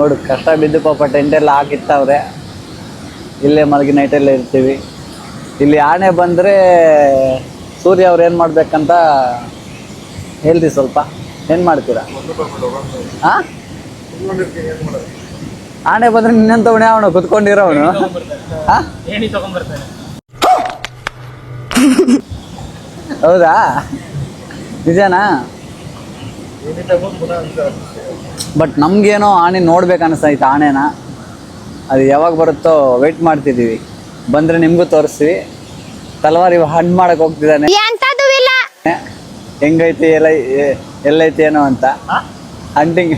ನೋಡು ಕಷ್ಟ ಬಿದ್ದು ಪಾಪ ಟೆಂಟ್ ಎಲ್ಲ ಹಾಕಿತ್ತವ್ರೆ. ಇಲ್ಲೇ ಮಲಗಿ ನೈಟಲ್ಲೇ ಇರ್ತೀವಿ. ಇಲ್ಲಿ ಆನೆ ಬಂದರೆ ಸೂರ್ಯ ಅವ್ರು ಏನು ಮಾಡ್ಬೇಕಂತ ಹೇಳ್ರಿ ಸ್ವಲ್ಪ. ಏನು ಮಾಡ್ತೀರಾ? ಹಾಂ, ಆನೆ ಬಂದರೆ ನಿನ್ನಂತ ಅವನೇ ಅವನು ಕುತ್ಕೊಂಡಿರೋವನು. ಹಾಂ, ಹೌದಾ, ನಿಜನಾ? ಬಟ್ ನಮಗೇನೋ ಆನೆ ನೋಡ್ಬೇಕು ಅನಿಸ್ತೈತೆ. ಆನೆನ ಅದು ಯಾವಾಗ ಬರುತ್ತೋ ವೆಯ್ಟ್ ಮಾಡ್ತಿದ್ದೀವಿ. ಬಂದರೆ ನಿಮಗೂ ತೋರಿಸ್ತೀವಿ. ತಲವಾರ್ ಇವಾಗ ಹಣ್ಣು ಮಾಡಕ್ಕೆ ಹೋಗ್ತಿದ್ದಾನೆ. ಹೆಂಗೈತಿ ಎಲ್ಲೈತಿ ಏನೋ ಅಂತ ಹಂಟಿಂಗ್,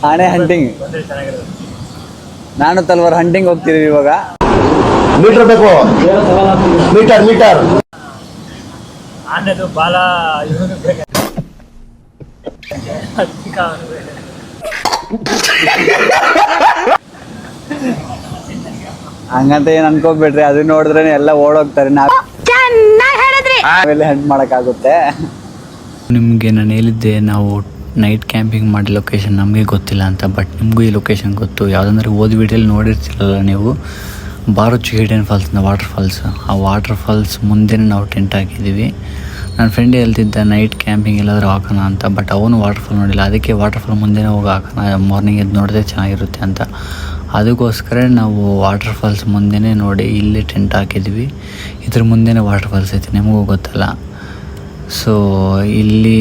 ಆನೆ ಹಂಟಿಂಗ್. ನಾನು ತಲವಾರ್ ಹಂಟಿಂಗ್ ಹೋಗ್ತಿದ್ದೀವಿ ಇವಾಗ. ಮೀಟರ್ ಬೇಕು, ಮೀಟರ್ ಆನೆದು ಬಾಲ ಹಂಗಂತ ಏನು ಅನ್ಕೋಬೇಡ್ರಿ. ಅದು ನೋಡಿದ್ರೆ ಎಲ್ಲ ಓಡೋಗ್ತಾರೆ. ನಾವೆಲ್ಲ ಹಂಟ್ ಮಾಡೋಕ್ಕಾಗುತ್ತೆ? ನಿಮಗೆ ನಾನು ಹೇಳಿದ್ದೆ ನಾವು ನೈಟ್ ಕ್ಯಾಂಪಿಂಗ್ ಮಾಡಿ ಲೊಕೇಶನ್ ನಮಗೆ ಗೊತ್ತಿಲ್ಲ ಅಂತ. ಬಟ್ ನಿಮಗೂ ಈ ಲೊಕೇಶನ್ ಗೊತ್ತು. ಯಾವುದಂದ್ರೆ ಓದಿ ವಿಡಿಯೋಲಿ ನೋಡಿರ್ತಿರಲ್ಲ ನೀವು, ಬಾರುಚಿ ಹಿಡನ್ ಫಾಲ್ಸ್ ಅಂತ ವಾಟರ್ ಫಾಲ್ಸ್. ಆ ವಾಟರ್ ಫಾಲ್ಸ್ ಮುಂದೆ ನಾವು ಟೆಂಟ್ ಹಾಕಿದ್ದೀವಿ. ನನ್ನ ಫ್ರೆಂಡ್ ಹೇಳ್ತಿದ್ದ ನೈಟ್ ಕ್ಯಾಂಪಿಂಗ್ ಎಲ್ಲಾದರೂ ಹಾಕೋಣ ಅಂತ. ಬಟ್ ಅವನು ವಾಟರ್ ಫಾಲ್ ನೋಡಿಲ್ಲ. ಅದಕ್ಕೆ ವಾಟರ್ ಫಾಲ್ ಮುಂದೆ ಹೋಗಿ ಹಾಕೋಣ, ಮಾರ್ನಿಂಗ್ ಎದ್ದು ನೋಡಿದ್ರೆ ಚೆನ್ನಾಗಿರುತ್ತೆ ಅಂತ. ಅದಕ್ಕೋಸ್ಕರ ನಾವು ವಾಟರ್ ಫಾಲ್ಸ್ ಮುಂದೆ ನೋಡಿ ಇಲ್ಲೇ ಟೆಂಟ್ ಹಾಕಿದ್ವಿ. ಇದ್ರ ಮುಂದೆ ವಾಟರ್ ಫಾಲ್ಸ್ ಐತೆ, ನಿಮಗೂ ಗೊತ್ತಲ್ಲ. ಸೊ ಇಲ್ಲಿ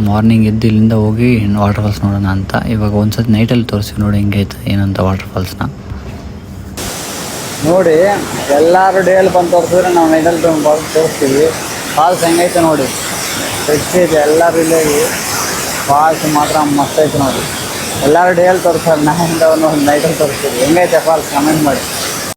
ಮಾರ್ನಿಂಗ್ ಎದ್ದು ಇಲ್ಲಿಂದ ಹೋಗಿ ವಾಟರ್ ಫಾಲ್ಸ್ ನೋಡೋಣ ಅಂತ. ಇವಾಗ ಒಂದ್ಸತಿ ನೈಟಲ್ಲಿ ತೋರಿಸಿ ನೋಡಿ ಹೆಂಗೈತೆ ಏನಂತ ವಾಟರ್ ಫಾಲ್ಸ್ನ ನೋಡಿ. ಎಲ್ಲರೂ ಡೇಯಲ್ಲಿ ಬಂದು ತೋರಿಸಿದ್ರೆ ನಾವು ನೈಟಲ್ಲಿ ತೋರಿಸ್ತೀವಿ. ಫಾಲ್ಸ್ ಹೆಂಗೈತೆ ನೋಡಿ, ಫ್ರೆಶ್ ಐತೆ. ಎಲ್ಲರೂ ಇಲ್ಲೇ ಫಾಲ್ಸ್ ಮಾತ್ರ ಮಸ್ತ್ ಐತೆ ನೋಡಿ. ಎಲ್ಲರೂ ಡೇಯಲ್ಲಿ ತೋರಿಸ್ತಾರೆ, ನಾವಿಂದ ಒಂದು ನೈಟಲ್ಲಿ ತೋರಿಸ್ತೀವಿ. ಹೆಂಗೈತೆ ಫಾಲ್ಸ್ ಕಮೆಂಟ್ ಮಾಡಿ.